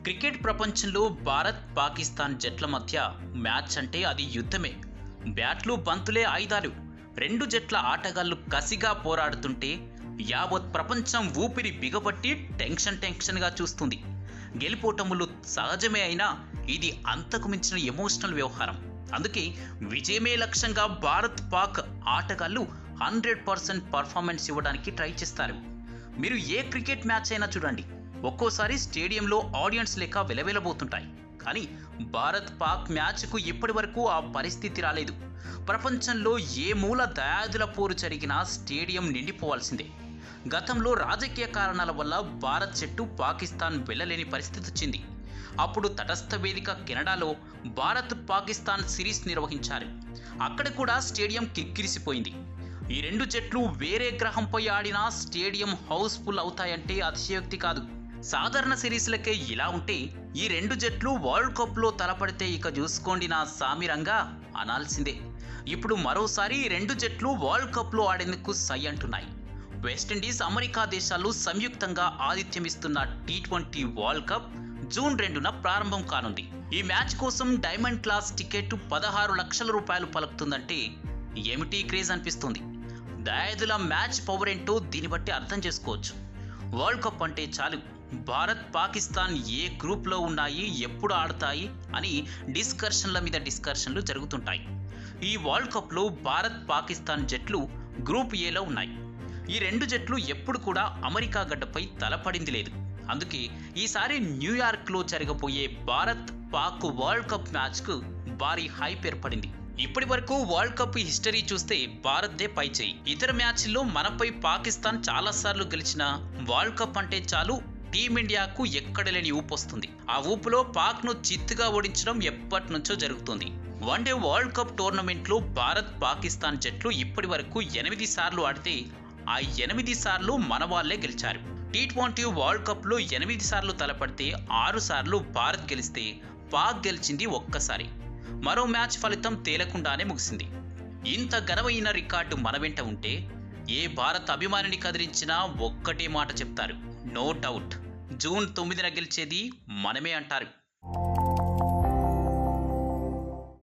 Cricket ప్రపంచంలో భారత్ పాకిస్తాన్ జట్ల మధ్య మ్యాచ్ అంటే అది యుద్ధమే. బ్యాట్లు బంతులే ఆయుధాలు. రెండు జట్ల ఆటగాళ్లు కసిగా పోరాడుతుంటే యావత్ ప్రపంచం ఊపిరి బిగబట్టి టెన్షన్గా చూస్తుంది. గెలుపోటములు సహజమే అయినా ఇది అంతకు మించిన ఎమోషనల్ వ్యవహారం. అందుకే విజయమే లక్ష్యంగా భారత్ పాక్ ఆటగాళ్లు 100% పర్ఫార్మెన్స్ ఇవ్వడానికి ట్రై చేస్తారు. మీరు ఏ క్రికెట్ మ్యాచ్ అయినా చూడండి, ఒక్కోసారి స్టేడియంలో ఆడియన్స్ లేక వెలవెలబోతుంటాయి. కానీ భారత్ పాక్ మ్యాచ్కు ఇప్పటి వరకు ఆ పరిస్థితి రాలేదు. ప్రపంచంలో ఏ మూల దయాదుల పోరు జరిగినా స్టేడియం నిండిపోవాల్సిందే. గతంలో రాజకీయ కారణాల వల్ల భారత్ జట్టు పాకిస్తాన్ వెళ్ళలేని పరిస్థితి వచ్చింది. అప్పుడు తటస్థ వేదిక కెనడాలో భారత్ పాకిస్తాన్ సిరీస్ నిర్వహించారు. అక్కడ కూడా స్టేడియం కిక్కిరిసిపోయింది. ఈ రెండు జట్లు వేరే గ్రహంపై ఆడినా స్టేడియం హౌస్ఫుల్ అవుతాయంటే అతిశయోక్తి కాదు. సాధారణ సిరీస్లకే ఇలా ఉంటే ఈ రెండు జట్లు వరల్డ్ కప్లో తలపడితే ఇక చూసుకోండి నా సామిరంగా అనాల్సిందే. ఇప్పుడు మరోసారి ఈ రెండు జట్లు వరల్డ్ కప్లో ఆడేందుకు సై అంటున్నాయి. వెస్టిండీస్, అమెరికా దేశాలు సంయుక్తంగా ఆతిథ్యమిస్తున్న T20 వరల్డ్ కప్ జూన్ 2న ప్రారంభం కానుంది. ఈ మ్యాచ్ కోసం డైమండ్ క్లాస్ టికెట్ 16 లక్షల రూపాయలు పలుకుతుందంటే ఏమిటి క్రేజ్ అనిపిస్తుంది. దయాదుల మ్యాచ్ పవర్ ఏంటో దీన్ని బట్టి అర్థం చేసుకోవచ్చు. వరల్డ్ కప్ అంటే చాలు భారత్ పాకిస్తాన్ ఏ గ్రూప్లో ఉన్నాయి, ఎప్పుడు ఆడతాయి అని డిస్కషన్ల మీద డిస్కషన్లు జరుగుతుంటాయి. ఈ వరల్డ్ కప్లో భారత్ పాకిస్తాన్ జట్లు గ్రూప్ ఏలో ఉన్నాయి. ఈ రెండు జట్లు ఎప్పుడు కూడా అమెరికా గడ్డపై తలపడింది లేదు. అందుకే ఈసారి న్యూయార్క్లో జరగబోయే భారత్ పాక్ వరల్డ్ కప్ మ్యాచ్కు భారీ హైప్ ఏర్పడింది. ఇప్పటి వరకు వరల్డ్ కప్ హిస్టరీ చూస్తే భారత్దే పై చేయి. ఇతర మ్యాచ్ల్లో మనపై పాకిస్తాన్ చాలాసార్లు గెలిచిన వరల్డ్ కప్ అంటే చాలు టీమిండియాకు ఎక్కడలేని ఊపు వస్తుంది. ఆ ఊపులో పాక్ను చిత్తుగా ఓడించడం ఎప్పటి నుంచో జరుగుతుంది. వన్డే వరల్డ్ కప్ టోర్నమెంట్లో భారత్ పాకిస్తాన్ జట్లు ఇప్పటి వరకు 8 సార్లు ఆడితే ఆ 8 సార్లు మన వాళ్లే గెలిచారు. T20 వరల్డ్ కప్లో 8 సార్లు తలపడితే 6 సార్లు భారత్ గెలిస్తే పాక్ గెలిచింది ఒక్కసారి. మరో మ్యాచ్ ఫలితం తేలకుండానే ముగిసింది. ఇంత ఘనమైన రికార్డు మన వెంట ఉంటే ఏ భారత్ అభిమానిని కదిలించినా ఒక్కటే మాట చెప్తారు, నో డౌట్ జూన్ 9న గెలిచేది మనమే అంటారు.